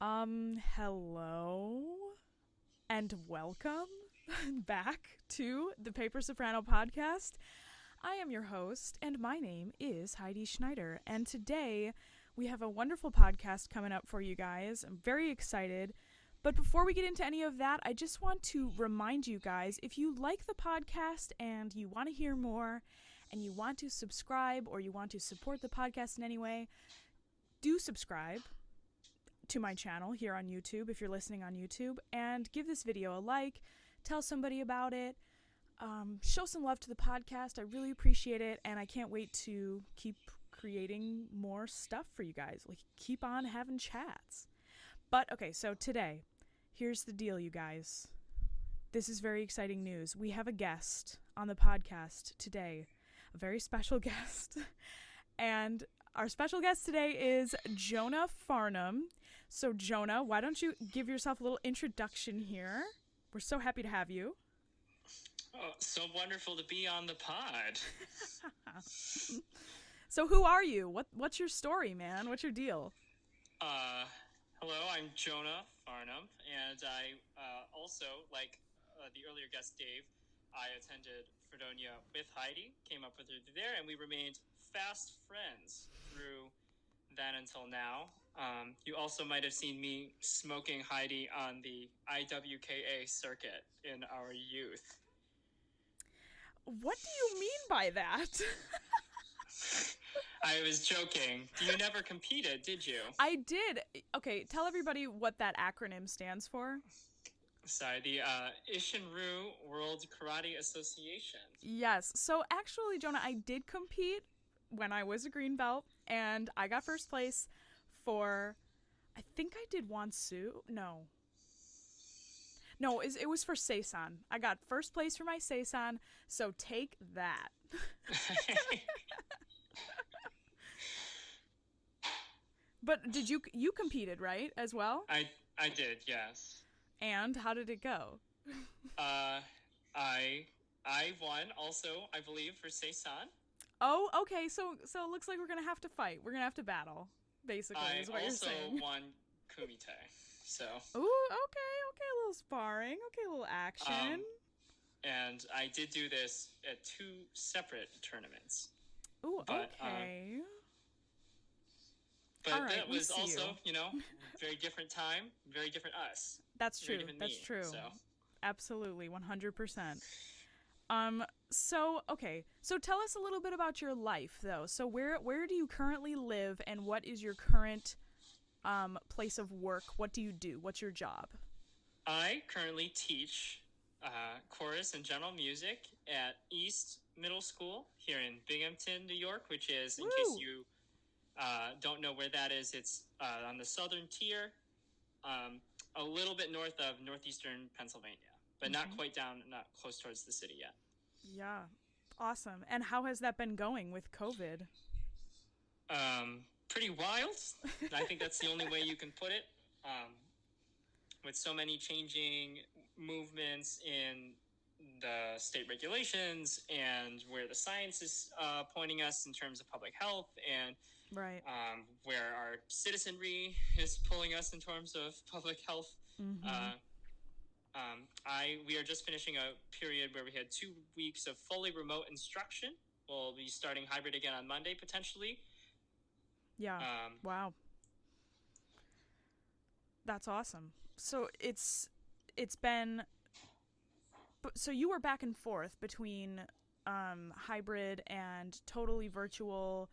Hello and welcome back to the Paper Soprano podcast. I am your host, and my name is Heidi Schneider. And today we have a wonderful podcast coming up for you guys. I'm very excited. But before we get into any of that, I just want to remind you guys, if you like the podcast and you want to hear more and you want to subscribe or you want to support the podcast in any way, do subscribe to my channel here on YouTube if you're listening on YouTube, and give this video a like, tell somebody about it, show some love to the podcast. I really appreciate it, and I can't wait to keep creating more stuff for you guys. Like, keep on having chats. But okay, so today, here's the deal, you guys. This is very exciting news. We have a guest on the podcast today, a very special guest, and our special guest today is Jonah Farnum. So, Jonah, why don't you give yourself a little introduction here? We're so happy to have you. Oh, so wonderful to be on the pod. So, who are you? What's your story, man? What's your deal? Hello, I'm Jonah Farnum, and I also, like the earlier guest Dave, I attended Fredonia with Heidi, came up with her there, and we remained fast friends through then until now. You also might have seen me smoking Heidi on the IWKA circuit in our youth. What do you mean by that? I was joking. You never competed, did you? I did. Okay, tell everybody what that acronym stands for. Sorry, the Ishinryu World Karate Association. Yes. So actually, Jonah, I did compete when I was a green belt, and I got first place for, I think I did Wansu. No, it was for Seisan. I got first place for my Seisan, so take that. But did you competed, right, as well? I did, yes. And how did it go? I won also, I believe, for Seisan. Oh, okay. So it looks like we're gonna have to fight. We're gonna have to battle, basically, is what you're saying. I also won Kumite, so. Ooh, okay, a little sparring, a little action. And I did do this at 2 separate tournaments. Ooh, okay. But right, that was also, very different time, very different us. That's true. That's true. So. Absolutely, 100%. So tell us a little bit about your life, though. So where do you currently live, and what is your current place of work? What do you do? What's your job? I currently teach chorus and general music at East Middle School here in Binghamton, New York, which is, in case you don't know where that is, it's on the southern tier, a little bit north of northeastern Pennsylvania, but not quite down, not close towards the city yet. Yeah. Awesome. And how has that been going with COVID? Pretty wild. I think that's the only way you can put it. With so many changing movements in the state regulations and where the science is pointing us in terms of public health, and right. Where our citizenry is pulling us in terms of public health. Mm-hmm. We are just finishing a period where we had 2 weeks of fully remote instruction. We'll be starting hybrid again on Monday, potentially. Yeah. Wow. That's awesome. So it's been, so you were back and forth between hybrid and totally virtual.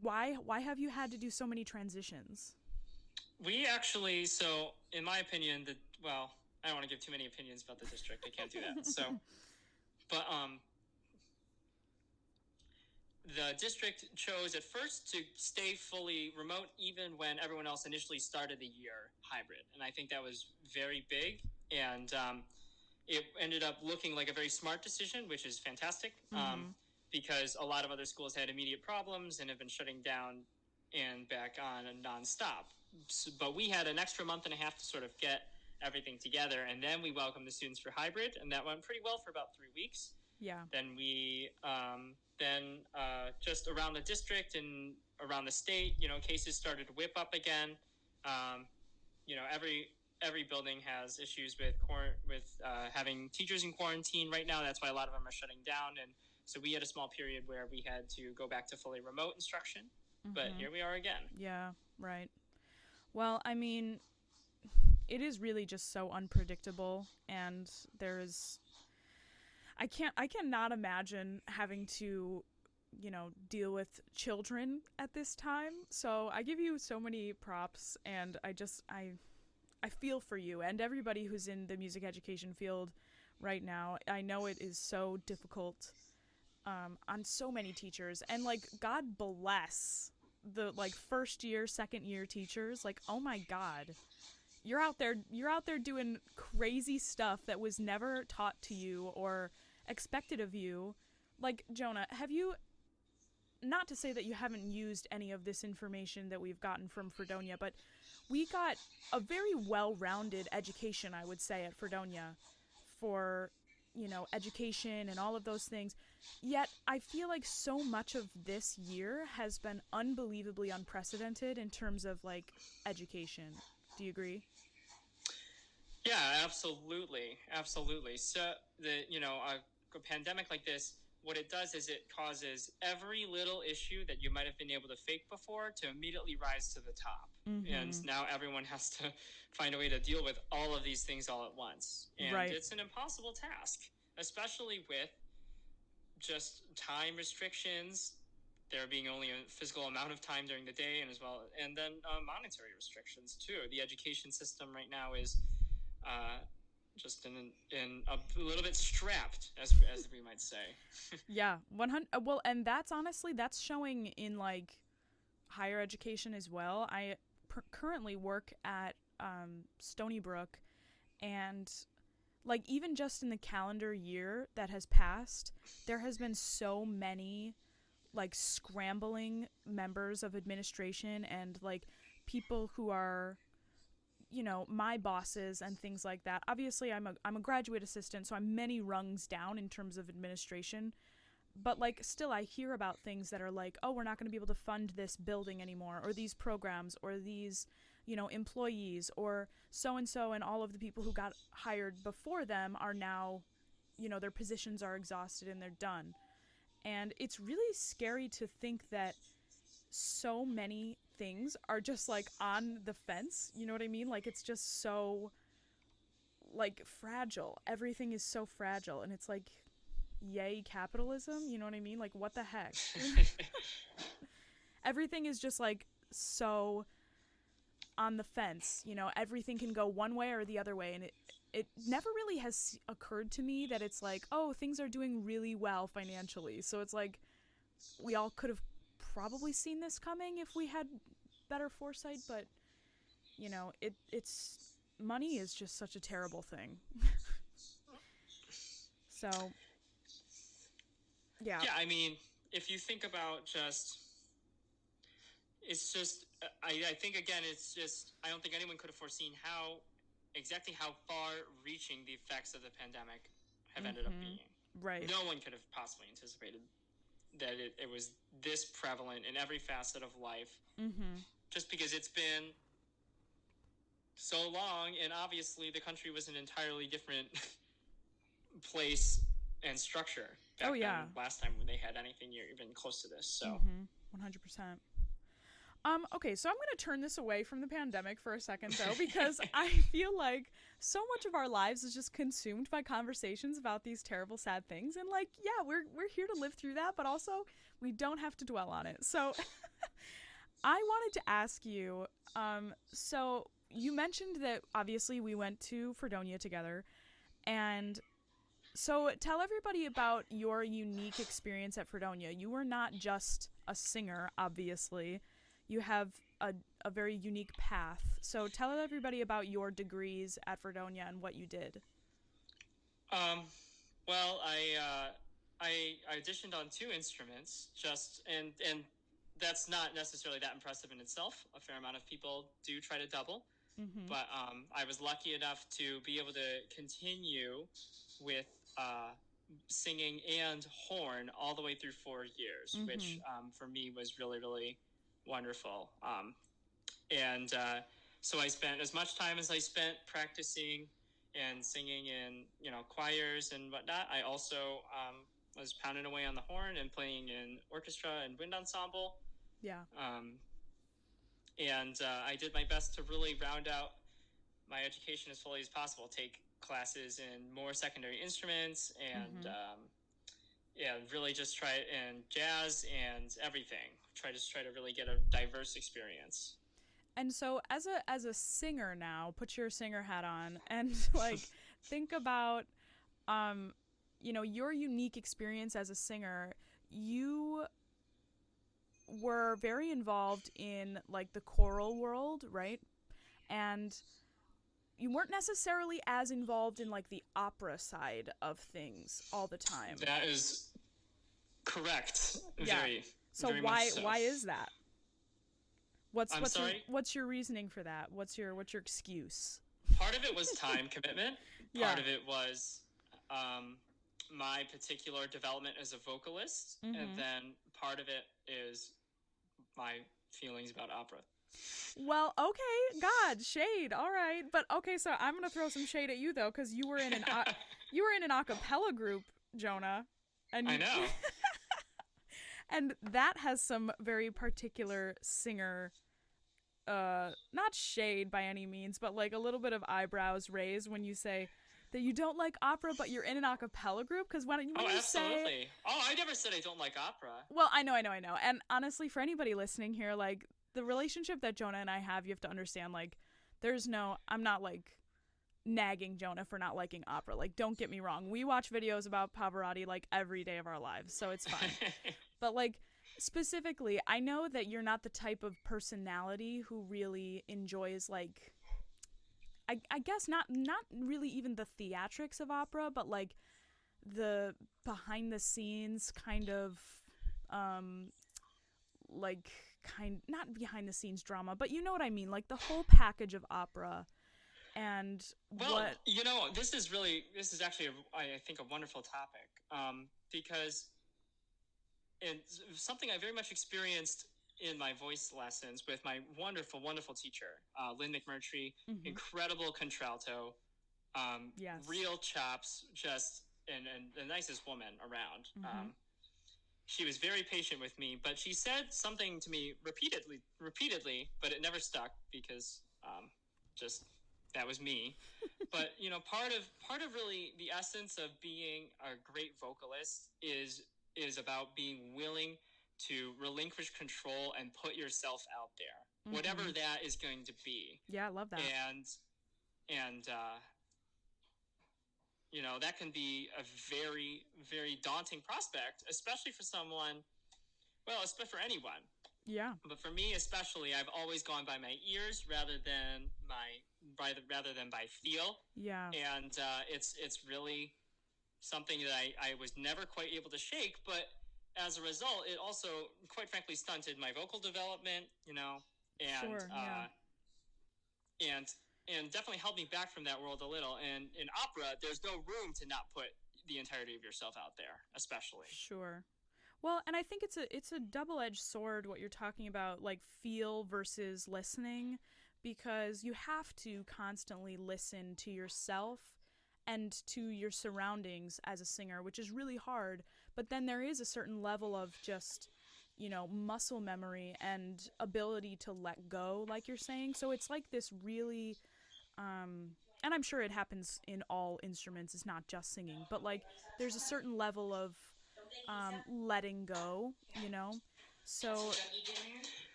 Why have you had to do so many transitions? We actually, so in my opinion, I don't want to give too many opinions about the district. I can't do that. But the district chose at first to stay fully remote, even when everyone else initially started the year hybrid. And I think that was very big. And it ended up looking like a very smart decision, which is fantastic. Because a lot of other schools had immediate problems and have been shutting down and back on nonstop. But we had an extra month and a half to sort of get everything together, and then we welcomed the students for hybrid, and that went pretty well for about 3 weeks. Yeah. Then we just around the district and around the state, cases started to whip up again. Every building has issues with having teachers in quarantine right now. That's why a lot of them are shutting down, and so we had a small period where we had to go back to fully remote instruction. But here we are again. Yeah, right. Well, I mean, it is really just so unpredictable, and I cannot imagine having to, deal with children at this time. So I give you so many props, and I feel for you and everybody who's in the music education field right now. I know it is so difficult on so many teachers, and like, God bless the like first year, second year teachers. Like, oh my God, you're out there doing crazy stuff that was never taught to you or expected of you. Like, Jonah, have you, not to say that you haven't used any of this information that we've gotten from Fredonia, but we got a very well-rounded education, I would say, at Fredonia for, education and all of those things. Yet I feel like so much of this year has been unbelievably unprecedented in terms of like education. Do you agree? Yeah, absolutely. So a pandemic like this, what it does is it causes every little issue that you might have been able to fake before to immediately rise to the top. And now everyone has to find a way to deal with all of these things all at once. And Right. It's an impossible task, especially with just time restrictions, there being only a physical amount of time during the day, and then monetary restrictions too. The education system right now is just in a little bit strapped, as we might say. Yeah, 100. Well, and that's showing in like higher education as well. I currently work at Stony Brook, and like even just in the calendar year that has passed, there has been so many like scrambling members of administration and like people who are, my bosses and things like that. Obviously, I'm a graduate assistant, so I'm many rungs down in terms of administration. But like still I hear about things that are like, oh, we're not going to be able to fund this building anymore, or these programs, or these, employees, or so and so, and all of the people who got hired before them are now, their positions are exhausted and they're done. And it's really scary to think that so many things are just like on the fence. You know what I mean? Like, it's just so like fragile. Everything is so fragile, and it's like, yay capitalism, you know what I mean? Like, what the heck? Everything is just like so on the fence, everything can go one way or the other way, and it never really has occurred to me that it's like, oh, things are doing really well financially, so it's like we all could have probably seen this coming if we had better foresight. But it's money is just such a terrible thing. So yeah, I mean, if you think about it's just I think again, it's just, I don't think anyone could have foreseen exactly how far reaching the effects of the pandemic have ended up being. right. No one could have possibly anticipated that it was this prevalent in every facet of life, just because it's been so long, and obviously the country was an entirely different place and structure back then, last time when they had anything even close to this. So 100%. Okay, so I'm going to turn this away from the pandemic for a second, though, because I feel like so much of our lives is just consumed by conversations about these terrible, sad things. And, like, yeah, we're here to live through that, but also we don't have to dwell on it. So I wanted to ask you, so you mentioned that, obviously, we went to Fredonia together, and so tell everybody about your unique experience at Fredonia. You were not just a singer, obviously. You have a very unique path. So tell everybody about your degrees at Fredonia and what you did. Well, I auditioned on 2 instruments, and that's not necessarily that impressive in itself. A fair amount of people do try to double, but I was lucky enough to be able to continue with singing and horn all the way through 4 years, which for me was really, really wonderful. And So I spent as much time as I spent practicing and singing in, choirs and whatnot. I also was pounding away on the horn and playing in orchestra and wind ensemble. Yeah. And I did my best to really round out my education as fully as possible. Take classes in more secondary instruments and really just try it in jazz and everything. Try to really get a diverse experience. And so as a singer now, put your singer hat on and like think about your unique experience as a singer. You were very involved in like the choral world, right? And you weren't necessarily as involved in like the opera side of things all the time. That is correct. Yeah. Very why is that? What's your reasoning for that? What's your excuse? Part of it was time commitment. Part of it was my particular development as a vocalist, and then part of it is my feelings about opera. Well, okay, God, shade. All right, but okay, so I'm gonna throw some shade at you though, because you were in an a cappella group, Jonah, and I know. And that has some very particular singer, not shade by any means, but like a little bit of eyebrows raised when you say that you don't like opera, but you're in an a cappella group. Because when you absolutely. say, I never said I don't like opera. Well, I know. And honestly, for anybody listening here, like the relationship that Jonah and I have, you have to understand, like, I'm not like nagging Jonah for not liking opera. Like, don't get me wrong. We watch videos about Pavarotti like every day of our lives, so it's fine. But like specifically, I know that you're not the type of personality who really enjoys like I guess not really even the theatrics of opera, but like the behind the scenes kind of not behind the scenes drama, but you know what I mean, like the whole package of opera. And this is actually I think a wonderful topic, because it's something I very much experienced in my voice lessons with my wonderful, wonderful teacher, Lynn McMurtry, incredible contralto, yes. Real chops, just and the nicest woman around. She was very patient with me, but she said something to me repeatedly, but it never stuck because just that was me. But part of really the essence of being a great vocalist is about being willing to relinquish control and put yourself out there, whatever that is going to be. Yeah, I love that. And that can be a very, very daunting prospect, especially for someone, especially for anyone. Yeah. But for me especially, I've always gone by my ears rather than by feel. Yeah. And it's really something that I was never quite able to shake, but as a result, it also, quite frankly, stunted my vocal development, and sure, yeah. and definitely held me back from that world a little. And in opera, there's no room to not put the entirety of yourself out there, especially. Sure. Well, and I think it's a double-edged sword what you're talking about, like feel versus listening, because you have to constantly listen to yourself and to your surroundings as a singer, which is really hard. But then there is a certain level of just, muscle memory and ability to let go, like you're saying. So it's like this really, and I'm sure it happens in all instruments, it's not just singing, but like there's a certain level of letting go, So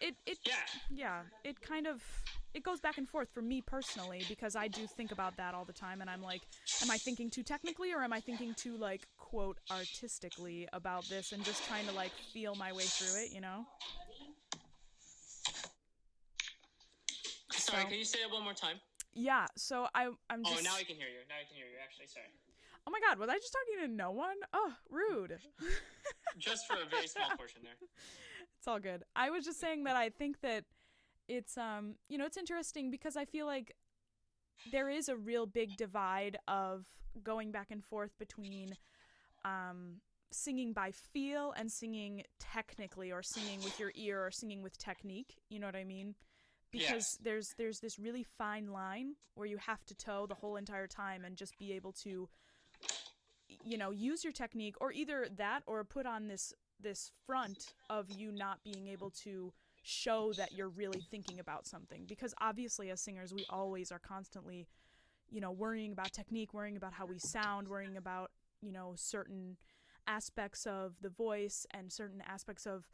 it kind of, it goes back and forth for me personally, because I do think about that all the time, and I'm like, am I thinking too technically, or am I thinking too, like, quote, artistically about this, and just trying to, like, feel my way through it, Sorry, can you say it one more time? Yeah, so I'm just... Oh, now I can hear you. Actually, sorry. Oh my god, was I just talking to no one? Oh, rude. Just for a very small portion there. It's all good. I was just saying that I think that it's it's interesting, because I feel like there is a real big divide of going back and forth between singing by feel and singing technically, or singing with your ear, or singing with technique, you know what I mean? because there's this really fine line where you have to toe the whole entire time and just be able to, you know, use your technique, or either that or put on this front of you not being able to show that you're really thinking about something. Because obviously as singers, we always are constantly, you know, worrying about technique, worrying about how we sound, worrying about, you know, certain aspects of the voice and certain aspects of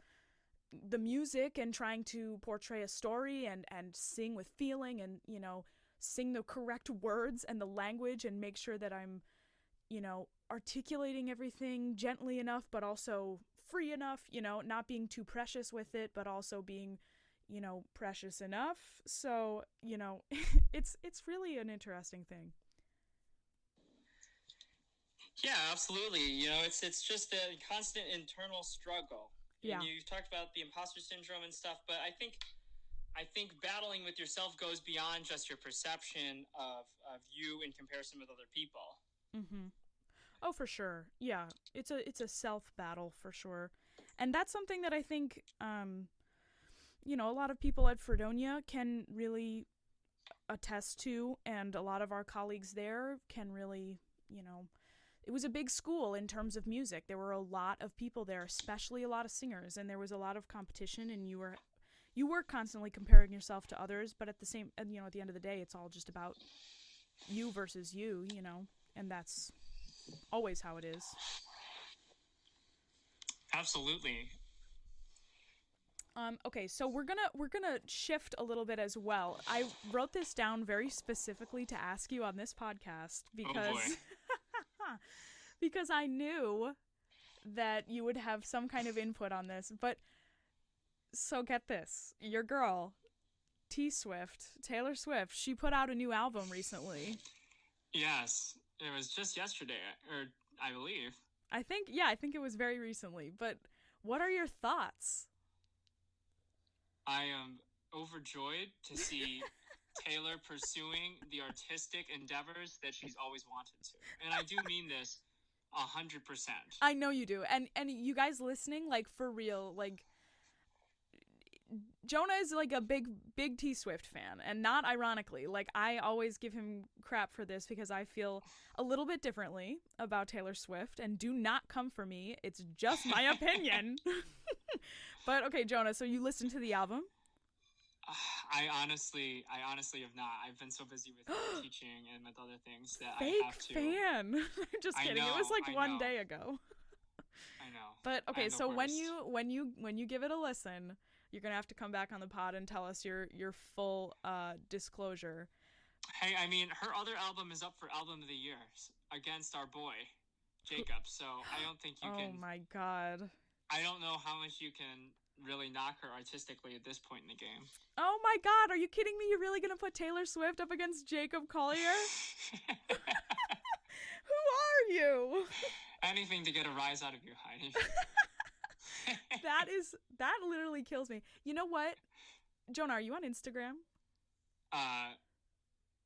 the music, and trying to portray a story and sing with feeling, and, you know, sing the correct words and the language, and make sure that I'm, you know, articulating everything gently enough but also free enough, you know, not being too precious with it but also being, you know, precious enough. So, you know, it's really an interesting thing. Yeah, absolutely. You know, it's just a constant internal struggle. Yeah. And you talked about the imposter syndrome and stuff, but I think battling with yourself goes beyond just your perception of you in comparison with other people. Mm-hmm. Oh, for sure. Yeah, it's a self battle for sure, and that's something that I think, you know, a lot of people at Fredonia can really attest to, and a lot of our colleagues there can really, you know, it was a big school in terms of music. There were a lot of people there, especially a lot of singers, and there was a lot of competition, and you were constantly comparing yourself to others, but at the same, you know, at the end of the day, it's all just about you versus you, you know, and that's always how it is. Absolutely. Okay, so we're gonna shift a little bit as well. I wrote this down very specifically to ask you on this podcast because because I knew that you would have some kind of input on this. But so get this, your girl, Taylor Swift, she put out a new album recently. Yes, it was just yesterday, or I believe. I think it was very recently. But what are your thoughts? I am overjoyed to see Taylor pursuing the artistic endeavors that she's always wanted to. And I do mean this 100%. I know you do. And you guys listening, like, for real, like, Jonah is like a big T Swift fan, and not ironically. Like, I always give him crap for this because I feel a little bit differently about Taylor Swift, and do not come for me. It's just my opinion. But okay, Jonah, so you listened to the album? I honestly have not. I've been so busy with teaching and with other things that Fake I have to. Fan. I'm just kidding. It was like one day ago. I know. But okay, so when you give it a listen, you're gonna have to come back on the pod and tell us your full disclosure. Hey, I mean, her other album is up for Album of the Year against our boy, Jacob. So I don't think you can. Oh my God. I don't know how much you can really knock her artistically at this point in the game. Oh my God, are you kidding me? You're really gonna put Taylor Swift up against Jacob Collier? Who are you? Anything to get a rise out of you, Heidi. That literally kills me. You know what? Jonah, are you on Instagram? I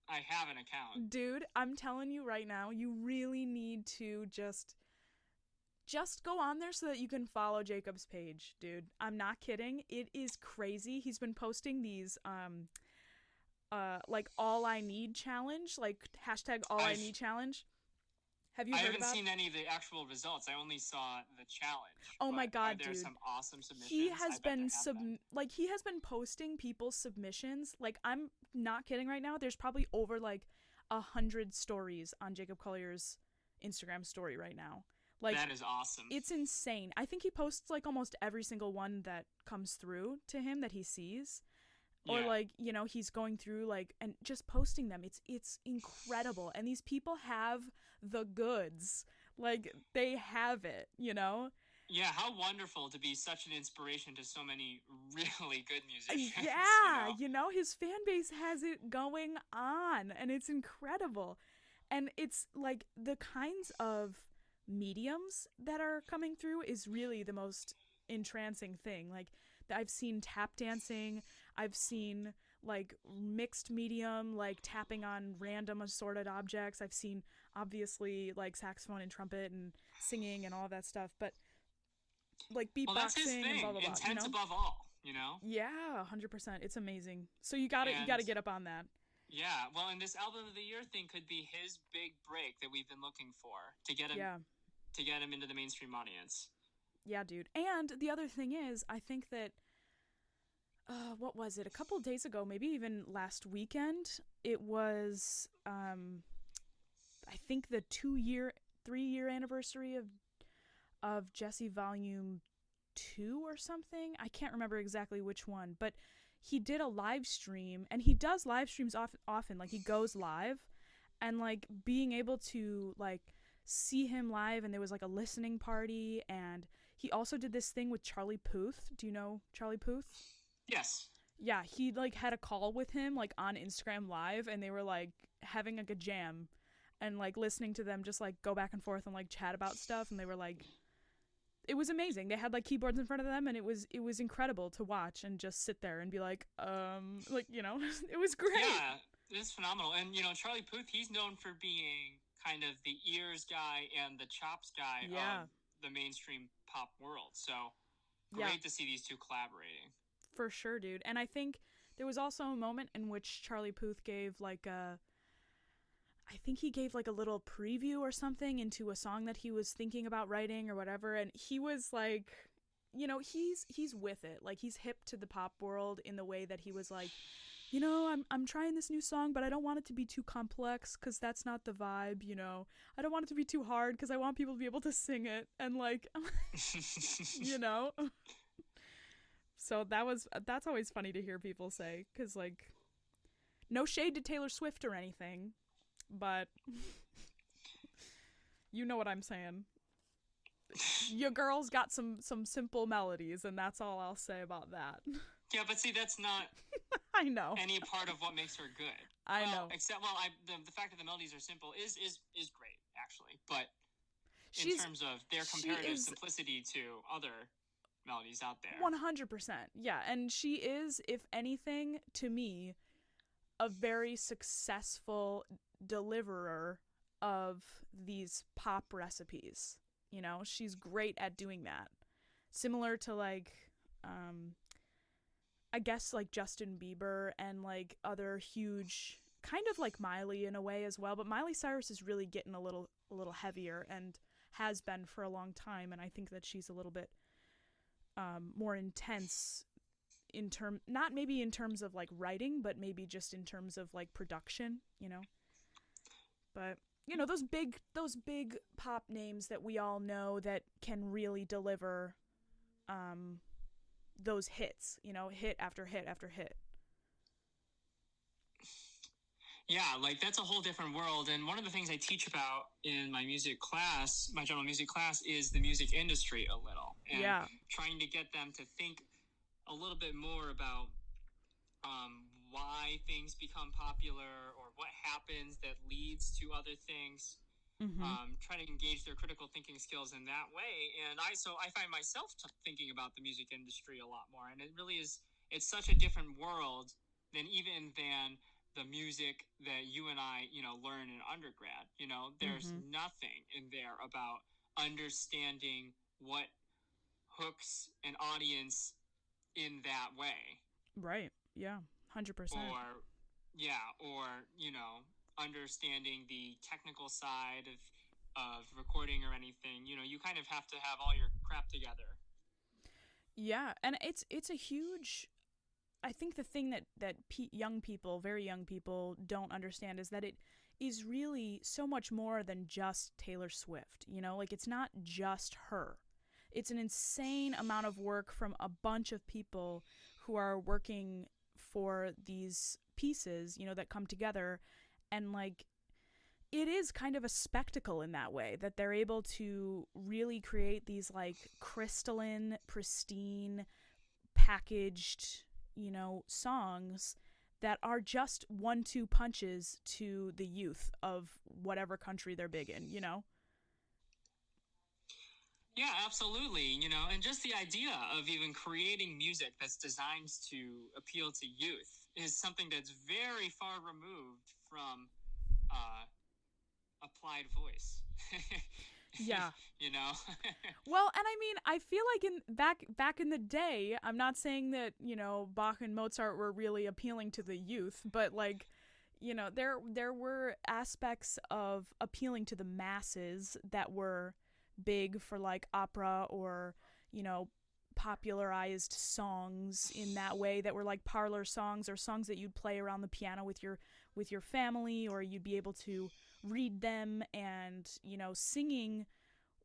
have an account. Dude, I'm telling you right now, you really need to just go on there so that you can follow Jacob's page, dude. I'm not kidding. It is crazy. He's been posting these like all I need challenge, like hashtag all I need challenge. Have you heard about? I haven't seen any of the actual results. I only saw the challenge. Oh my God, dude. There's some awesome submissions. He has been posting people's submissions. Like, I'm not kidding right now. There's probably over like 100 stories on Jacob Collier's Instagram story right now. Like, that is awesome. It's insane. I think he posts like almost every single one that comes through to him that he sees. Or like, you know, he's going through like and just posting them. It's incredible. And these people have the goods. Like, they have it, you know? Yeah, how wonderful to be such an inspiration to so many really good musicians. Yeah, you know, his fan base has it going on, and it's incredible. And it's like the kinds of mediums that are coming through is really the most entrancing thing. Like, I've seen tap dancing, I've seen like mixed medium, like tapping on random assorted objects. I've seen obviously like saxophone and trumpet and singing and all that stuff, but like beatboxing and blah blah blah. Intent you know? above all. you know? Yeah, 100%. It's amazing. So you gotta get up on that. Yeah, well, and this album of the year thing could be his big break that we've been looking for to get him into the mainstream audience. Yeah, dude. And the other thing is, I think that what was it? A couple days ago, maybe even last weekend, it was I think the 3-year anniversary of Jesse Volume 2 or something. I can't remember exactly which one, but he did a live stream, and he does live streams often. Like, he goes live, and like being able to like see him live, and there was like a listening party, and he also did this thing with Charlie Puth. Do you know Charlie Puth? Yes. Yeah, he like had a call with him like on Instagram Live, and they were like having like a jam and like listening to them just like go back and forth and like chat about stuff, and they were like, it was amazing. They had like keyboards in front of them, and it was incredible to watch and just sit there and be like you know, it was great. Yeah, it's phenomenal. And you know, Charlie Puth, he's known for being kind of the ears guy and the chops guy of the mainstream pop world. So great to see these two collaborating. For sure, dude. And I think there was also a moment in which Charlie Puth gave like a little preview or something into a song that he was thinking about writing or whatever, and he was like, you know, he's with it. Like, he's hip to the pop world in the way that he was like, you know, I'm trying this new song, but I don't want it to be too complex because that's not the vibe, you know. I don't want it to be too hard because I want people to be able to sing it, and like, you know. So that's always funny to hear people say, because like, no shade to Taylor Swift or anything, but you know what I'm saying. Your girl's got some simple melodies, and that's all I'll say about that. Yeah, but see, that's not I know any part of what makes her good. I know. Except, the fact that the melodies are simple is great, actually. But in terms of their comparative simplicity to other melodies out there. 100%. Yeah, and she is, if anything, to me, a very successful deliverer of these pop recipes. You know, she's great at doing that. Similar to like I guess like Justin Bieber and like other huge, kind of like Miley in a way as well, but Miley Cyrus is really getting a little heavier and has been for a long time, and I think that she's a little bit more intense not maybe in terms of like writing, but maybe just in terms of like production, you know. But you know, those big pop names that we all know that can really deliver those hits, you know, hit after hit after hit. Yeah, like that's a whole different world. And one of the things I teach about in my music class, my general music class, is the music industry a little. And trying to get them to think a little bit more about why things become popular or what happens that leads to other things. Trying to engage their critical thinking skills in that way. And I find myself thinking about the music industry a lot more. And it really is, it's such a different world than the music that you and I, you know, learn in undergrad. You know, there's nothing in there about understanding what hooks an audience in that way. Right. Yeah. 100%. Or, you know, understanding the technical side of recording or anything. You know, you kind of have to have all your crap together. Yeah, and it's a huge, I think the thing that young people, very young people, don't understand is that it is really so much more than just Taylor Swift. You know, like, it's not just her. It's an insane amount of work from a bunch of people who are working for these pieces, you know, that come together. And like, it is kind of a spectacle in that way, that they're able to really create these like crystalline, pristine, packaged, you know, songs that are just 1-2 punches to the youth of whatever country they're big in, you know? Yeah, absolutely. You know, and just the idea of even creating music that's designed to appeal to youth is something that's very far removed from applied voice. Yeah. You know? Well, and I mean, I feel like back in the day, I'm not saying that, Bach and Mozart were really appealing to the youth, but like, there were aspects of appealing to the masses that were big for like opera or, you know, popularized songs in that way that were like parlor songs or songs that you'd play around the piano with your family, or you'd be able to read them. And singing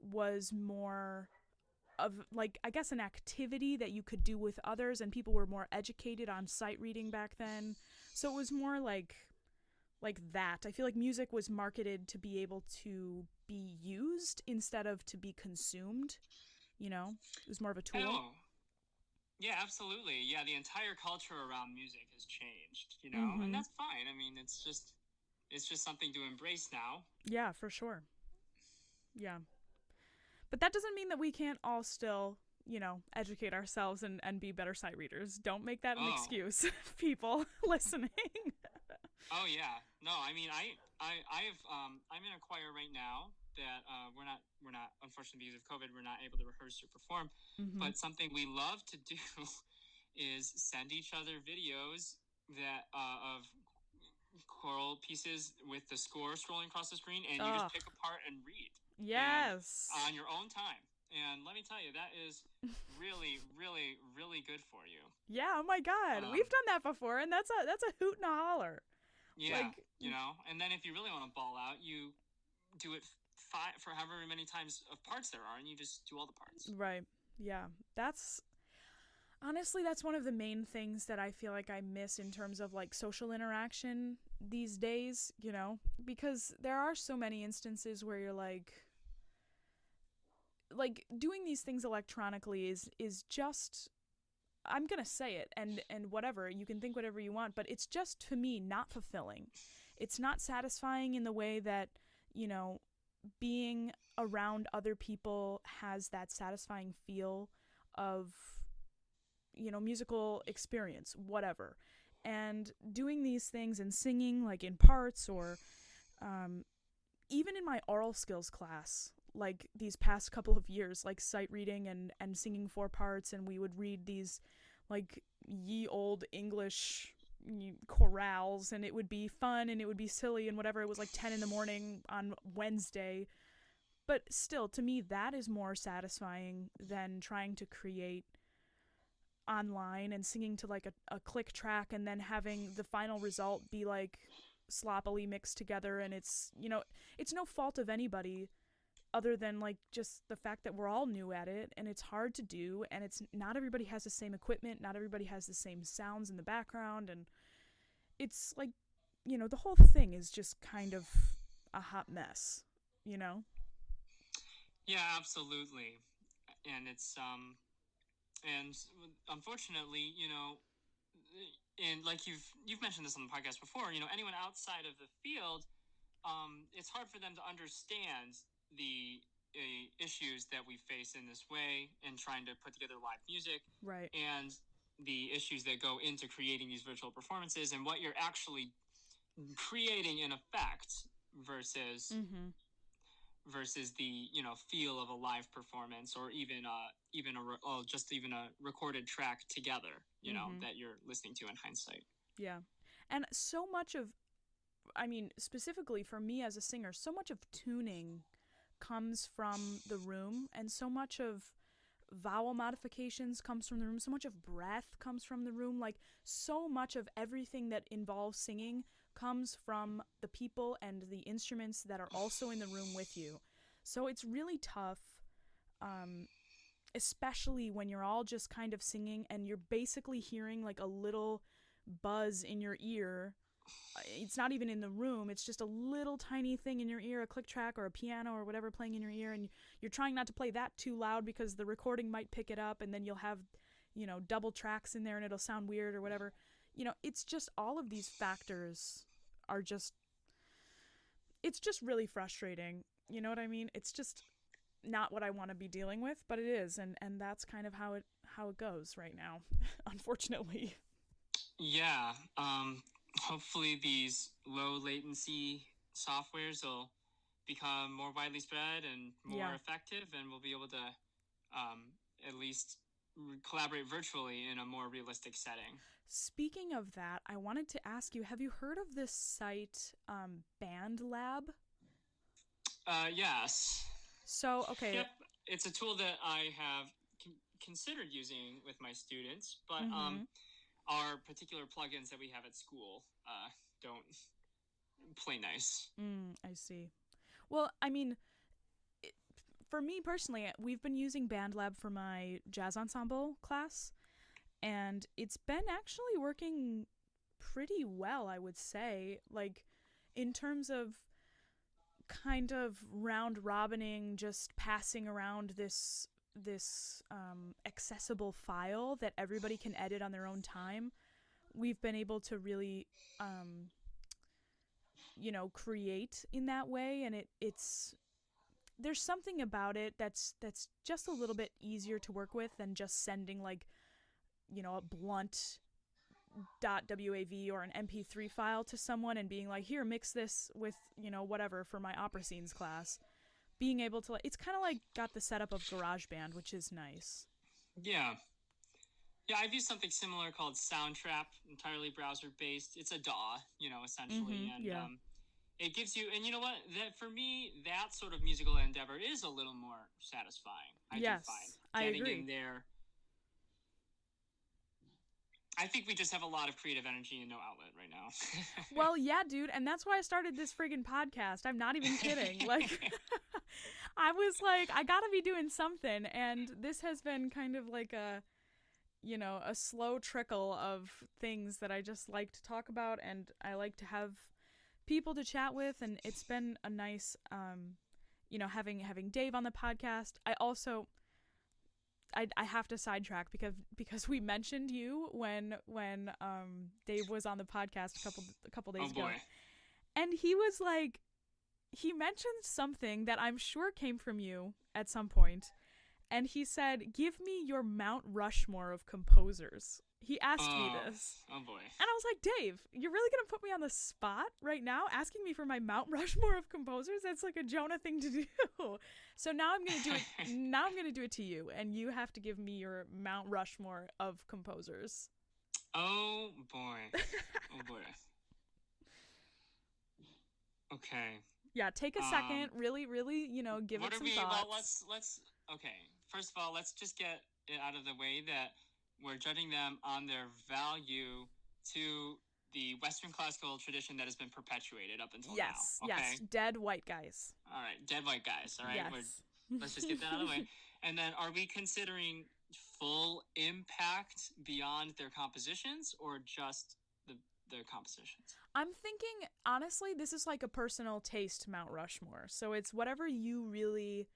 was more of like, I guess, an activity that you could do with others, and people were more educated on sight reading back then. So it was more like that. I feel like music was marketed to be able to be used instead of to be consumed. It was more of a tool. Oh, yeah, absolutely. Yeah, the entire culture around music has changed, and Mm-hmm. that's fine. I mean, it's just something to embrace now. Yeah, for sure. Yeah. But that doesn't mean that we can't all still, educate ourselves and be better sight readers. Don't make that an Oh, excuse, people listening. oh yeah. No, I mean, I'm in a choir right now that we're not unfortunately, because of COVID, we're not able to rehearse or perform. Mm-hmm. But something we love to do is send each other videos that of choral pieces with the score scrolling across the screen, and you just Oh, pick apart and read, and yes. on your own time. And let me tell you, that is really, really, really good for you. Yeah, oh my God. Um, We've done that before, and that's a hoot and a holler. yeah, Like, and then if you really want to ball out, you do it for however many times of parts there are, and you just do all the parts. right. Yeah. That's honestly, that's one of the main things that I feel like I miss in terms of like social interaction these days, because there are so many instances where you're like doing these things electronically is just, I'm going to say it, and whatever, you can think whatever you want, but it's just, to me, not fulfilling. It's not satisfying in the way that, you know, being around other people has that satisfying feel of, musical experience, whatever. And doing these things and singing, like in parts, or um, even in my oral skills class, like these past couple of years, like sight reading and singing four parts, and we would read these like ye old English chorales, and it would be fun and it would be silly and whatever. It was like 10 in the morning on Wednesday. But still, to me, that is more satisfying than trying to create online and singing to like a click track and then having the final result be like sloppily mixed together. And it's no fault of anybody other than like just the fact that we're all new at it, and it's hard to do, and it's not everybody has the same equipment, not everybody has the same sounds in the background, and it's like, the whole thing is just kind of a hot mess, you know? Yeah, absolutely. And and unfortunately, and like you've mentioned this on the podcast before, anyone outside of the field, it's hard for them to understand the issues that we face in this way and trying to put together live music, Right. and the issues that go into creating these virtual performances, and what you're actually creating in effect versus Mm-hmm. the feel of a live performance, or just even a recorded track together, Mm-hmm. that you're listening to in hindsight. Yeah. And so much of, I mean, specifically for me as a singer, so much of tuning comes from the room, and so much of vowel modifications comes from the room, so much of breath comes from the room. Like, so much of everything that involves singing comes from the people and the instruments that are also in the room with you. So it's really tough, um, especially when you're all just kind of singing and you're basically hearing like a little buzz in your ear. It's not even in the room, it's just a little tiny thing in your ear, a click track or a piano or whatever playing in your ear, and you're trying not to play that too loud because the recording might pick it up, and then you'll have, double tracks in there and it'll sound weird or whatever. It's just all of these factors are just, it's just really frustrating. You know what I mean? It's just not what I want to be dealing with, but it is, and that's kind of how it goes right now, unfortunately. Yeah. Hopefully these low latency softwares will become more widely spread and more Yeah. effective, and we'll be able to at least collaborate virtually in a more realistic setting. Speaking of that, I wanted to ask you, have you heard of this site, Band Lab? Yes. So, okay. Yep. It's a tool that I have considered using with my students, but our particular plugins that we have at school don't play nice. I see. Well, I mean, for me personally, we've been using BandLab for my jazz ensemble class, and it's been actually working pretty well, I would say. Like, in terms of kind of round robining, just passing around this accessible file that everybody can edit on their own time, we've been able to really create in that way, and it's there's something about it that's just a little bit easier to work with than just sending like a blunt .wav or an mp3 file to someone and being like, here, mix this with whatever for my opera scenes class. Being able to, it's kind of like got the setup of GarageBand, which is nice. Yeah, I've used something similar called Soundtrap, entirely browser based. It's a DAW, essentially, and it gives you, and you know what? That for me, that sort of musical endeavor is a little more satisfying. I do find getting in there. I think we just have a lot of creative energy and no outlet right now. Well, yeah, dude, and that's why I started this friggin' podcast. I'm not even kidding. Like, I was like, I gotta be doing something, and this has been kind of like a slow trickle of things that I just like to talk about, and I like to have people to chat with, and it's been a nice, having Dave on the podcast. I have to sidetrack because we mentioned you when Dave was on the podcast a couple days ago, and he was like, he mentioned something that I'm sure came from you at some point, and he said, "Give me your Mount Rushmore of composers." He asked me this. Oh boy. And I was like, Dave, you're really going to put me on the spot right now asking me for my Mount Rushmore of composers? That's like a Jonah thing to do. So now I'm going to do it. Now I'm going to do it to you, and you have to give me your Mount Rushmore of composers. Oh boy. Oh boy. Okay. Yeah, take a second, really, give it some thoughts. Well, let's okay. First of all, let's just get it out of the way that we're judging them on their value to the Western classical tradition that has been perpetuated up until now. Yes, dead white guys. All right, dead white guys. All right, yes. Let's just get that out of the way. And then, are we considering full impact beyond their compositions, or just their compositions? I'm thinking, honestly, this is like a personal taste Mount Rushmore. So it's whatever you really...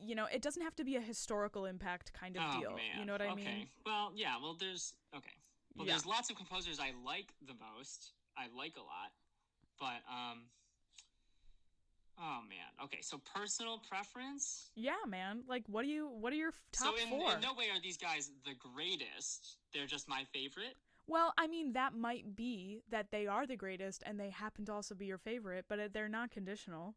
it doesn't have to be a historical impact kind of deal. Man. You know what I mean? Well, yeah. Well, there's there's lots of composers I like the most. I like a lot, but oh man. Okay, so personal preference. Yeah, man. Like, what are your top four? So in no way are these guys the greatest. They're just my favorite. Well, I mean, that might be that they are the greatest, and they happen to also be your favorite, but they're not conditional.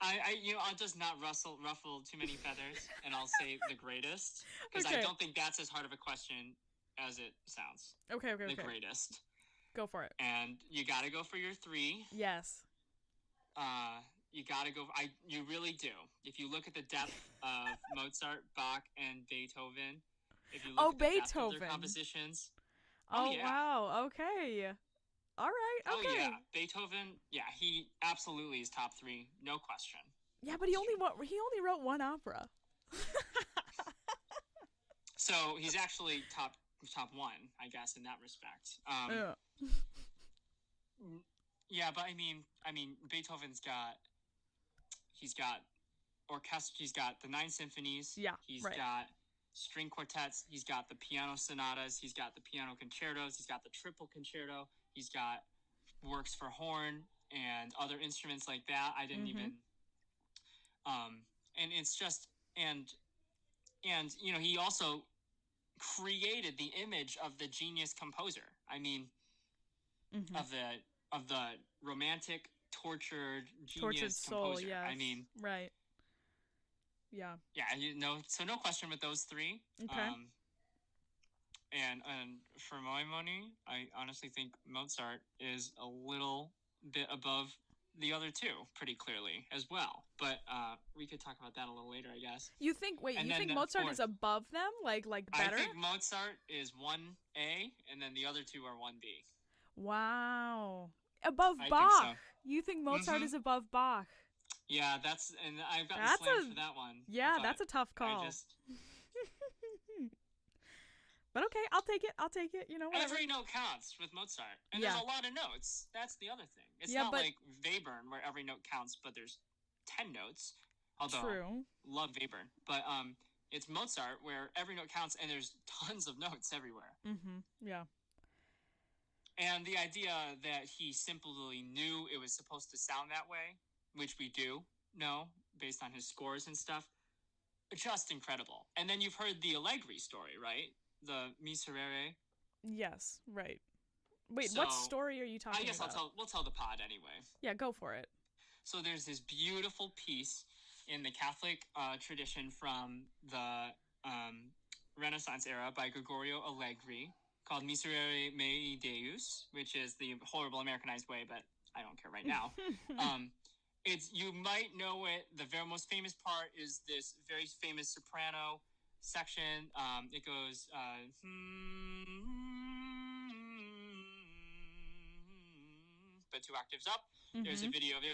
I'll just not ruffle too many feathers, and I'll say the greatest, because I don't think that's as hard of a question as it sounds. Okay. The greatest. Go for it. And you gotta go for your three. Yes. You gotta go. You really do. If you look at the depth of Mozart, Bach, and Beethoven, if you look at the depth of their compositions. Oh yeah. Wow. Okay. All right. Okay. Oh yeah, Beethoven. Yeah, he absolutely is top three, no question. Yeah, but he only wrote one opera. So he's actually top one, I guess, in that respect. Yeah, but I mean, Beethoven's got orchestra. He's got the 9 symphonies. Yeah, he's got string quartets. He's got the piano sonatas. He's got the piano concertos. He's got the triple concerto. He's got works for horn and other instruments like that. I didn't even. And it's just and he also created the image of the genius composer. I mean, Mm-hmm. of the romantic, tortured Tortured genius soul, composer. yes. I mean, right. Yeah. yeah, so no question with those three. Okay. And for my money, I honestly think Mozart is a little bit above the other two, pretty clearly as well. But we could talk about that a little later, I guess. You think Mozart is fourth, above them, like better? I think Mozart is 1A, and then the other two are 1B. Wow. Above I Bach. think so. You think Mozart is above Bach? Yeah, and I've gotten slammed for that one. Yeah, that's a tough call. But okay, I'll take it. Whatever. Every note counts with Mozart. And there's a lot of notes. That's the other thing. It's not like Webern, where every note counts, but there's 10 notes. Although, True. Love Webern. But it's Mozart, where every note counts, and there's tons of notes everywhere. Mm-hmm. Yeah. And the idea that he simply knew it was supposed to sound that way, which we do know, based on his scores and stuff, just incredible. And then you've heard the Allegri story, right? The Miserere. Yes, right. Wait, what story are you talking about? I guess we'll tell the pod anyway. Yeah, go for it. So there's this beautiful piece in the Catholic tradition from the Renaissance era by Gregorio Allegri called Miserere Mei Deus, which is the horrible Americanized way, but I don't care right now. You might know it. The very most famous part is this very famous soprano section. It goes but 2 octaves up. Mm-hmm. There's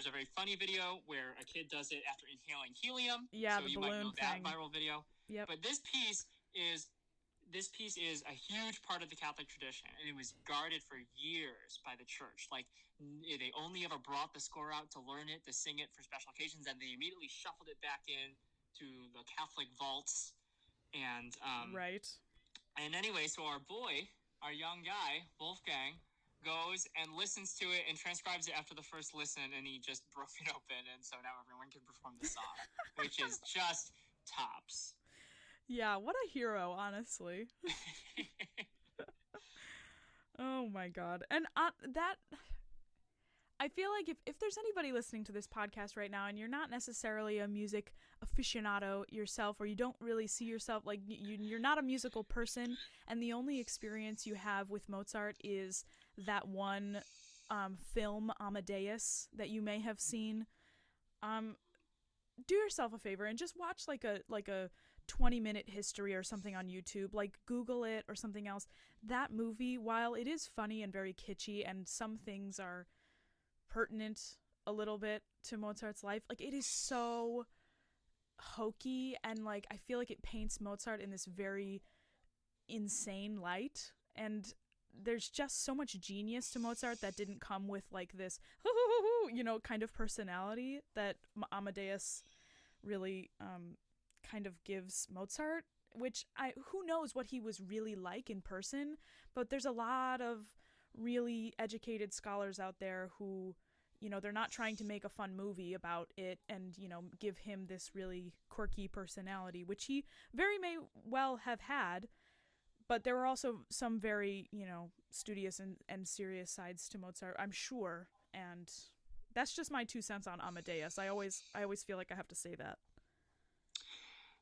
a very funny video where a kid does it after inhaling helium. Yeah, so the you balloon might know thing. That viral video. Yep. But this piece is a huge part of the Catholic tradition, and it was guarded for years by the church. Like, they only ever brought the score out to learn it, to sing it for special occasions, and they immediately shuffled it back in to the Catholic vaults. And right. And anyway, so our young guy, Wolfgang, goes and listens to it and transcribes it after the first listen, and he just broke it open, and so now everyone can perform the song, which is just tops. Yeah, what a hero, honestly. Oh my god. And that, I feel like if there's anybody listening to this podcast right now and you're not necessarily a music aficionado yourself, or you don't really see yourself, like you're not a musical person, and the only experience you have with Mozart is that one film Amadeus that you may have seen, do yourself a favor and just watch like a 20-minute history or something on YouTube, like Google it or something else. That movie, while it is funny and very kitschy and some things are pertinent a little bit to Mozart's life, like it is so hokey, and like I feel like it paints Mozart in this very insane light, and there's just so much genius to Mozart that didn't come with like this kind of personality that Amadeus really kind of gives Mozart, which who knows what he was really like in person, but there's a lot of really educated scholars out there who, they're not trying to make a fun movie about it and, give him this really quirky personality, which he very may well have had, but there were also some very, studious and serious sides to Mozart, I'm sure, and that's just my 2 cents on Amadeus. I always feel like I have to say that.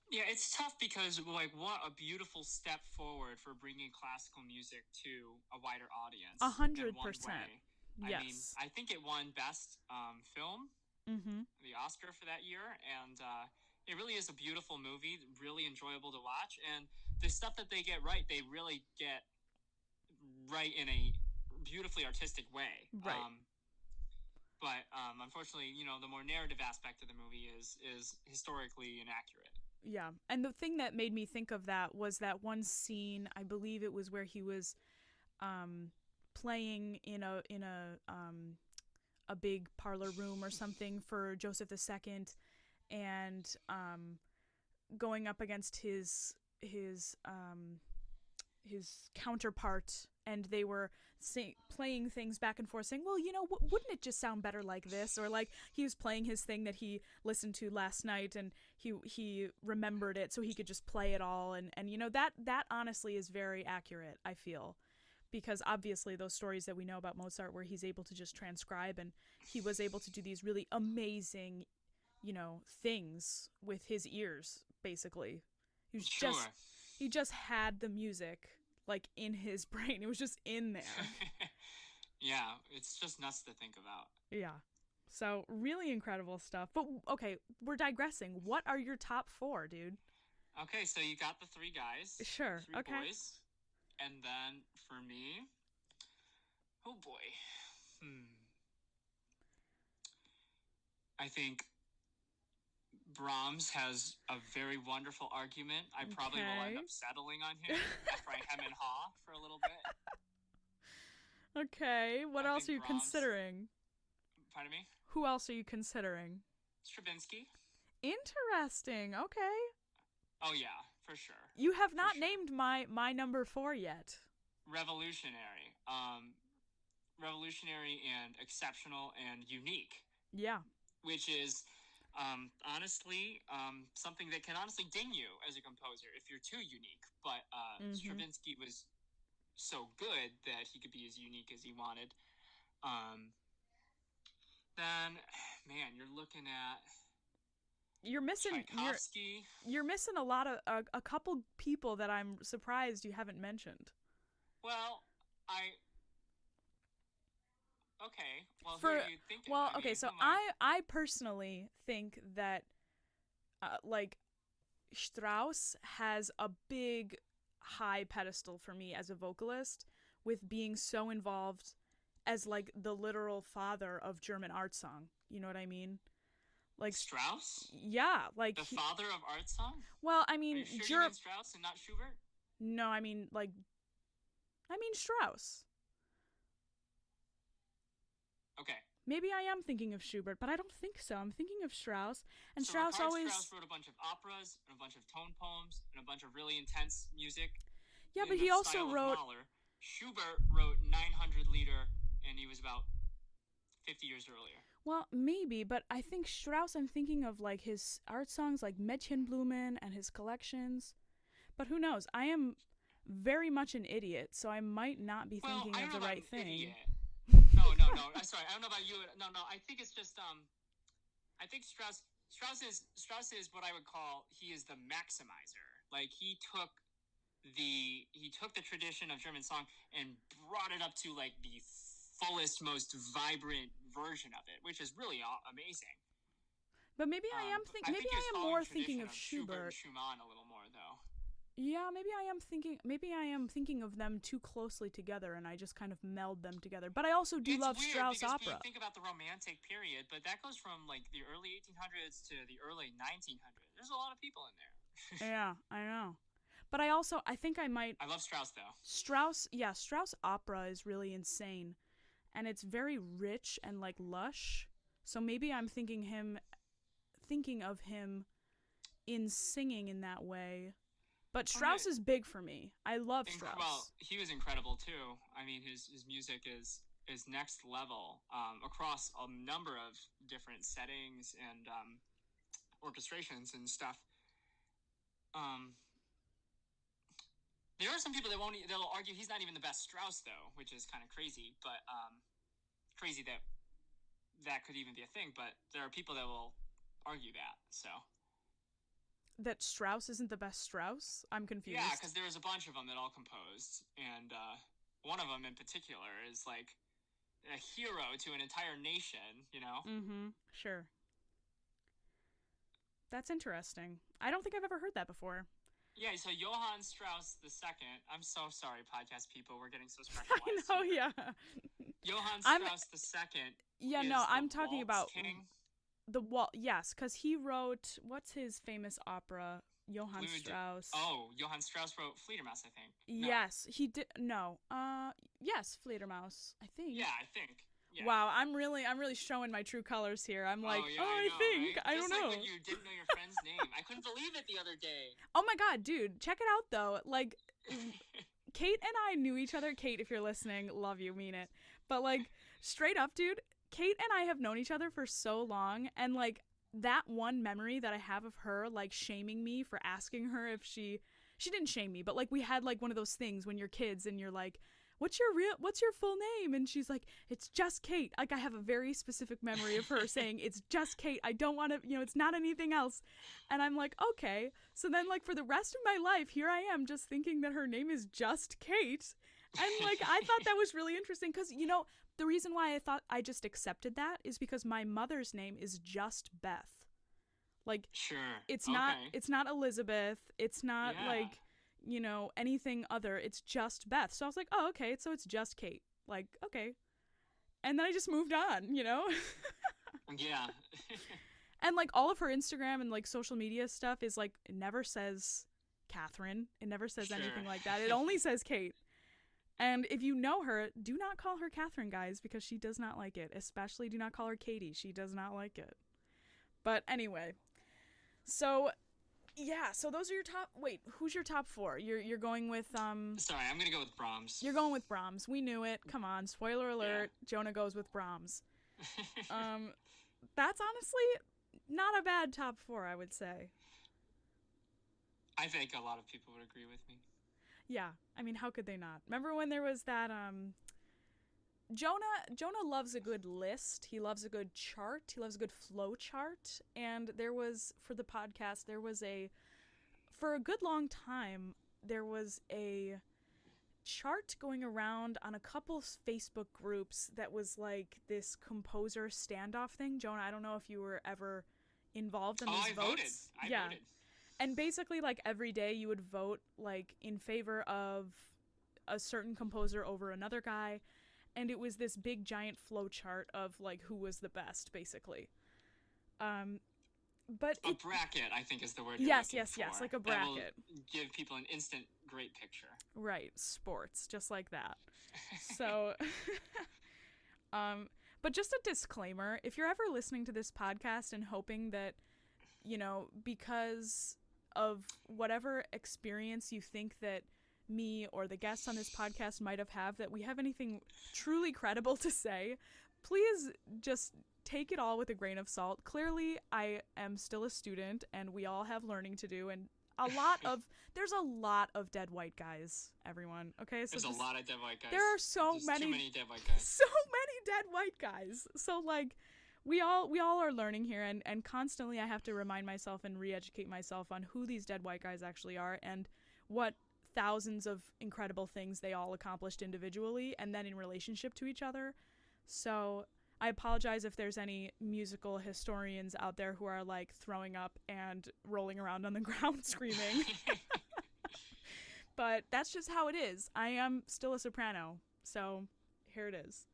Yeah, it's tough because, like, what a beautiful step forward for bringing classical music to a wider audience. 100%. Yes. I mean, I think it won Best Film, the Oscar for that year, and it really is a beautiful movie, really enjoyable to watch, and the stuff that they get right, they really get right in a beautifully artistic way. Right. But unfortunately, the more narrative aspect of the movie is historically inaccurate. Yeah, and the thing that made me think of that was that one scene, I believe it was where he was playing in a big parlor room or something for Joseph II, and going up against his counterpart, and they were playing things back and forth, saying, well, wouldn't it just sound better like this? Or like he was playing his thing that he listened to last night, and he remembered it so he could just play it all, and that honestly is very accurate, I feel. because obviously those stories that we know about Mozart where he's able to just transcribe, and he was able to do these really amazing, things with his ears, basically. Sure. He just had the music, like, in his brain. It was just in there. Yeah, it's just nuts to think about. Yeah. So, really incredible stuff. But, okay, we're digressing. What are your top 4, dude? Okay, so you got the 3 guys. Sure, 3 okay. boys. And then, for me... Oh, boy. I think Brahms has a very wonderful argument. I probably will end up settling on him after I hem and haw for a little bit. Okay, what else are you Brahms... considering? Pardon me? Who else are you considering? Stravinsky. Interesting, okay. Oh, yeah, for sure. You have not named my number 4 yet. Revolutionary. Revolutionary and exceptional and unique. Yeah. Which is, honestly, something that can honestly ding you as a composer if you're too unique. But Stravinsky was so good that he could be as unique as he wanted. Then, man, you're looking at... You're missing Tchaikovsky. You're missing a couple people that I'm surprised you haven't mentioned. Well, okay. Well, who are you thinking? Okay, so I personally think that Strauss has a big high pedestal for me as a vocalist, with being so involved as like the literal father of German art song. You know what I mean? Like Strauss? Yeah, like the father of art song? Well, I mean, are you sure you mean Strauss and not Schubert? No, I mean Strauss. Okay. Maybe I am thinking of Schubert, but I don't think so. I'm thinking of Strauss, and so Strauss always... Strauss wrote a bunch of operas and a bunch of tone poems and a bunch of really intense music. Yeah, but he also wrote... Schubert wrote 900 Lieder, and he was about 50 years earlier. Well, maybe, but I think Strauss, I'm thinking of like his art songs like Mädchenblumen and his collections. But who knows? I am very much an idiot, so I might not be thinking of the right thing. Idiot. No. I'm sorry. I don't know about you. No. I think it's just I think Strauss is what I would call, he is the maximizer. Like he took the tradition of German song and brought it up to like the fullest, most vibrant version of it, which is really amazing. But maybe I am more thinking of Schubert. Schumann a little more though. Yeah, maybe I am thinking of them too closely together, and I just kind of meld them together. But I also love Strauss opera. We think about the Romantic period, but that goes from like the early 1800s to the early 1900s. There's a lot of people in there. Yeah, I know. But I love Strauss though. Strauss opera is really insane, and it's very rich and like lush. So maybe I'm thinking of him in singing in that way. But Strauss is big for me. I love Strauss. Well, he was incredible too. I mean, his music is next level across a number of different settings and orchestrations and stuff. There are some people they'll argue he's not even the best Strauss though, which is kind of crazy. But crazy that could even be a thing. But there are people that will argue that. So. That Strauss isn't the best Strauss? I'm confused. Yeah, because there's a bunch of them that all composed, and one of them in particular is like a hero to an entire nation, you know? Mm-hmm, sure. That's interesting. I don't think I've ever heard that before. Yeah, so Johann Strauss II, I'm so sorry, podcast people, we're getting so specialized. I know, yeah. Johann Strauss II Yeah, no, I'm talking about... King. Yes, because he wrote, what's his famous opera? Johann Strauss. Johann Strauss wrote Fledermaus, I think. No. Yes, he did. No. Yes, Fledermaus, I think. Yeah, I think. Yeah. Wow, I'm really showing my true colors here. I'm like, I think, right? I don't know. Just like when you didn't know your friend's name. I couldn't believe it the other day. Oh my god, dude, check it out though. Like, Kate and I knew each other. Kate, if you're listening, love you, mean it. But like, straight up, dude, Kate and I have known each other for so long, and like that one memory that I have of her like shaming me for asking her if she didn't shame me, but like we had like one of those things when you're kids and you're like, what's your full name? And she's like, it's just Kate. Like, I have a very specific memory of her saying, it's just Kate. I don't want to, it's not anything else. And I'm like, okay. So then, like, for the rest of my life, here I am just thinking that her name is just Kate. And, like, I thought that was really interesting because, the reason why I thought I just accepted that is because my mother's name is just Beth. Like, sure. It's okay. not Elizabeth. It's not like, anything other. It's just Beth. So I was like, oh, okay. So it's just Kate. Like, okay. And then I just moved on, Yeah. And like all of her Instagram and like social media stuff is like, it never says Catherine. It never says anything like that. It only says Kate. And if you know her, do not call her Catherine, guys, because she does not like it. Especially do not call her Katie. She does not like it. But anyway, so yeah, so those are your top. Wait, who's your top 4? You're going with Sorry, I'm gonna go with Brahms. You're going with Brahms. We knew it. Come on, spoiler alert. Yeah. Jonah goes with Brahms. That's honestly not a bad top 4, I would say. I think a lot of people would agree with me. Yeah, I mean, how could they not? Remember when there was that Jonah loves a good list. He loves a good chart. He loves a good flow chart. And there was, for the podcast, for a good long time, there was a chart going around on a couple Facebook groups that was like this composer standoff thing. Jonah, I don't know if you were ever involved in these votes. I voted. And basically, like, every day you would vote, like, in favor of a certain composer over another guy. And it was this big, giant flow chart of, like, who was the best, basically. But a bracket, I think, is the word. Yes, like a bracket. That will give people an instant great picture. Right, sports, just like that. So, but just a disclaimer, if you're ever listening to this podcast and hoping that, because of whatever experience you think that me or the guests on this podcast might have that we have anything truly credible to say, please just take it all with a grain of salt. Clearly, I am still a student, and we all have learning to do, and there's a lot of dead white guys, everyone. Okay, so there's a lot of dead white guys. There are so many. Too many dead white guys. So many dead white guys. So like, we all are learning here, and constantly I have to remind myself and re-educate myself on who these dead white guys actually are and what thousands of incredible things they all accomplished individually and then in relationship to each other. So I apologize if there's any musical historians out there who are like throwing up and rolling around on the ground screaming. But that's just how it is. I am still a soprano, so here it is.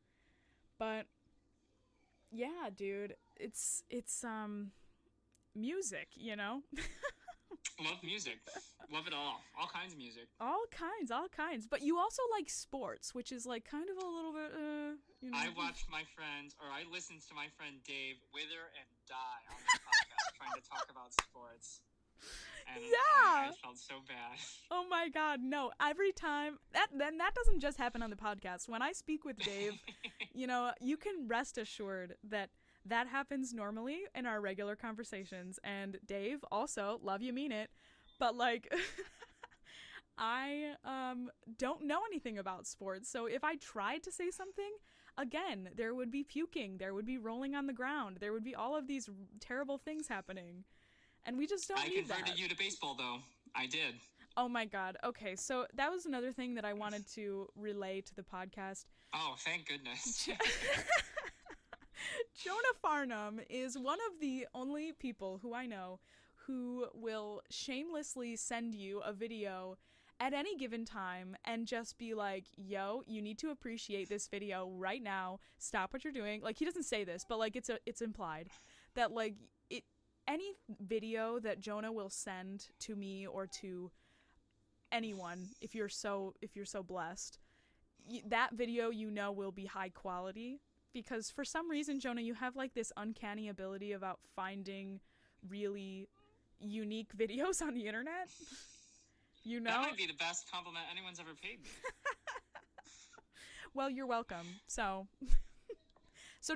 But yeah, dude, it's music, Love music. Love it all. All kinds of music. All kinds. But you also like sports, which is like kind of a little bit, I watched my friend, or I listened to my friend Dave wither and die on this podcast trying to talk about sports. And yeah. I felt so bad. Oh my God, no. Every time, that doesn't just happen on the podcast. When I speak with Dave, you can rest assured that happens normally in our regular conversations. And Dave, also, love you, mean it, but like, I don't know anything about sports. So if I tried to say something, again, there would be puking, there would be rolling on the ground, there would be all of these terrible things happening. And we just don't need that. I converted you to baseball, though. I did. Oh my God. Okay, so that was another thing that I wanted to relay to the podcast. Oh, thank goodness. Jonah Farnum is one of the only people who I know who will shamelessly send you a video at any given time and just be like, yo, you need to appreciate this video right now. Stop what you're doing. Like, he doesn't say this, but like it's implied that like any video that Jonah will send to me or to anyone, if you're so blessed, that video will be high quality, because for some reason, Jonah, you have like this uncanny ability about finding really unique videos on the internet. That might be the best compliment anyone's ever paid me. Well, you're welcome. So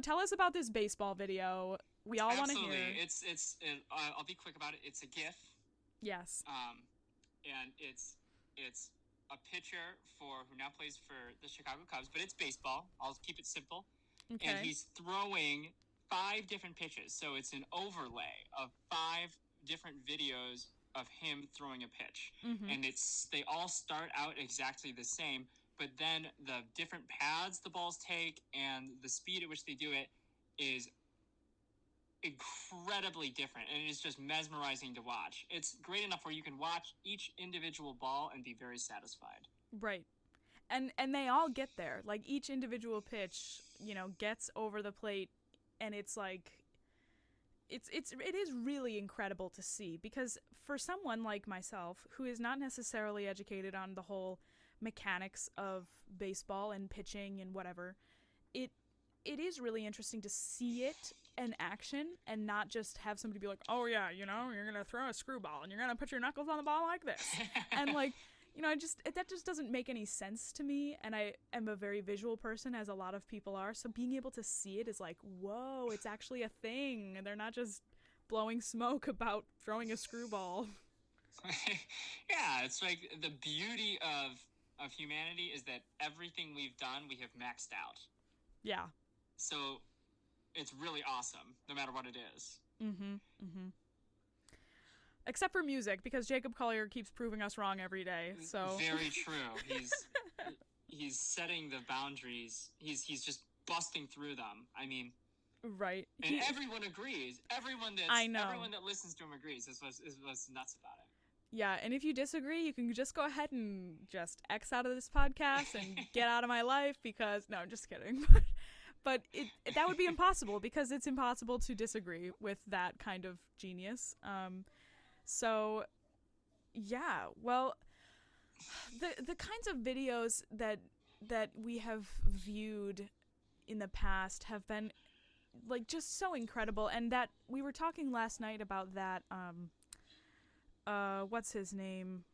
tell us about this baseball video. We all want to hear. Absolutely. I'll be quick about it. It's a GIF. Yes. And it's a pitcher who now plays for the Chicago Cubs, but it's baseball. I'll keep it simple. Okay. And he's throwing 5 different pitches. So it's an overlay of 5 different videos of him throwing a pitch. Mm-hmm. And they all start out exactly the same, but then the different paths the balls take and the speed at which they do it is incredibly different, and it is just mesmerizing to watch. It's great enough where you can watch each individual ball and be very satisfied. Right. And they all get there. Like, each individual pitch, gets over the plate, and it's like it is really incredible to see, because for someone like myself who is not necessarily educated on the whole mechanics of baseball and pitching and whatever, it is really interesting to see it in action and not just have somebody be like, oh yeah, you're gonna throw a screwball and you're gonna put your knuckles on the ball like this. And like, that just doesn't make any sense to me, and I am a very visual person, as a lot of people are, so being able to see it is like, whoa, it's actually a thing, and they're not just blowing smoke about throwing a screwball. Yeah, it's like the beauty of humanity is that everything we've done, we have maxed out. Yeah. So it's really awesome, no matter what it is. Mm-hmm. Mm-hmm. Except for music, because Jacob Collier keeps proving us wrong every day. So very true. He's setting the boundaries. He's just busting through them. I mean, right. And everyone agrees. Everyone that listens to him agrees. Is what's nuts about it. Yeah, and if you disagree, you can just go ahead and just X out of this podcast and get out of my life, because no, I'm just kidding. But that would be impossible, because it's impossible to disagree with that kind of genius. So, yeah, well, the kinds of videos that we have viewed in the past have been, like, just so incredible. And that we were talking last night about that, what's his name?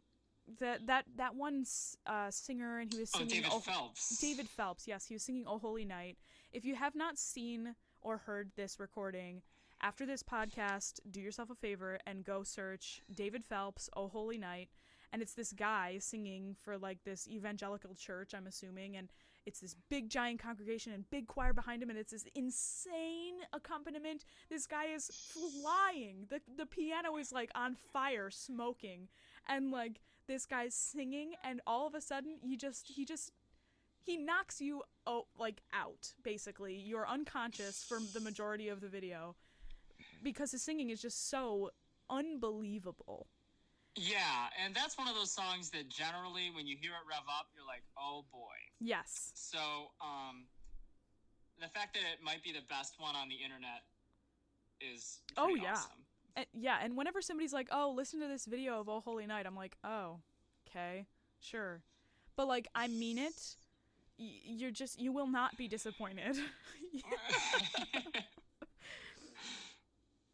That one singer, and he was singing David Phelps. David Phelps, yes, he was singing "Oh Holy Night." If you have not seen or heard this recording, after this podcast, do yourself a favor and go search David Phelps, "Oh Holy Night," and it's this guy singing for like this evangelical church, I'm assuming, and it's this big giant congregation and big choir behind him, and it's this insane accompaniment. This guy is flying. The piano is like on fire, smoking, and like this guy's singing, and all of a sudden he knocks you out, basically. You're unconscious for the majority of the video, because his singing is just so unbelievable. Yeah, and that's one of those songs that generally, when you hear it rev up, you're like, oh boy. Yes. So, the fact that it might be the best one on the internet is pretty awesome. And whenever somebody's like, oh, listen to this video of "Oh Holy Night," I'm like, oh, okay, sure. But, like, I mean it. You will not be disappointed.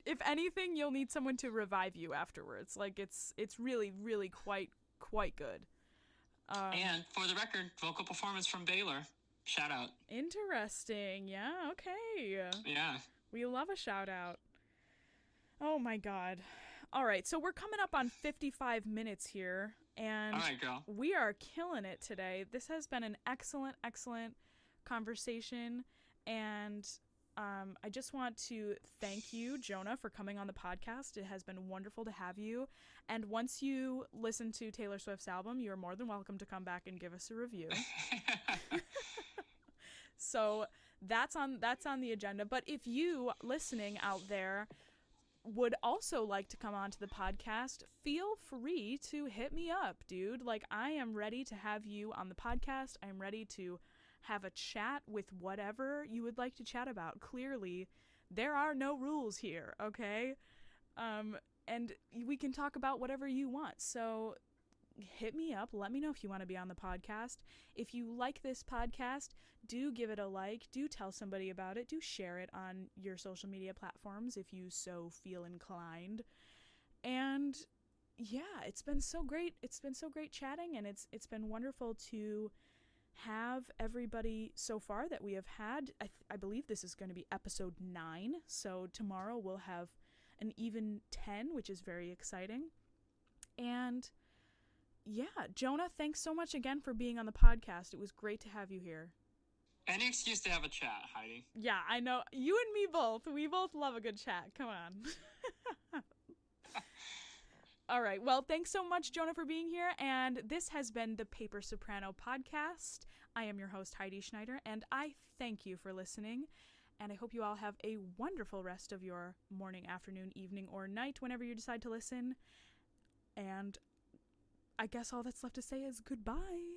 If anything, you'll need someone to revive you afterwards. Like, it's really, really quite good. And for the record, vocal performance from Baylor. Shout out. Interesting. Yeah, okay. Yeah. We love a shout out. Oh my god. All right, so we're coming up on 55 minutes here, and all right, girl. We are killing it today. This has been an excellent, excellent conversation, and I just want to thank you, Jonah, for coming on the podcast. It has been wonderful to have you. And once you listen to Taylor Swift's album, you're more than welcome to come back and give us a review. So that's on the agenda. But if you listening out there would also like to come onto the podcast, feel free to hit me up, dude. Like, I am ready to have you on the podcast. I'm ready to have a chat with whatever you would like to chat about. Clearly, there are no rules here, okay? And we can talk about whatever you want. So hit me up. Let me know if you want to be on the podcast. If you like this podcast, do give it a like. Do tell somebody about it. Do share it on your social media platforms if you so feel inclined. And yeah, it's been so great. It's been so great chatting, and it's been wonderful to have everybody so far that we have had. I believe this is going to be episode 9, so tomorrow we'll have an even 10, which is very exciting. And Yeah, Jonah, thanks so much again for being on the podcast. It was great to have you here. Any excuse to have a chat, Heidi. Yeah, I know. You and me both. We both love a good chat. Come on. All right. Well, thanks so much, Jonah, for being here. And this has been the Paper Soprano podcast. I am your host, Heidi Schneider, and I thank you for listening. And I hope you all have a wonderful rest of your morning, afternoon, evening, or night whenever you decide to listen. And I guess all that's left to say is goodbye.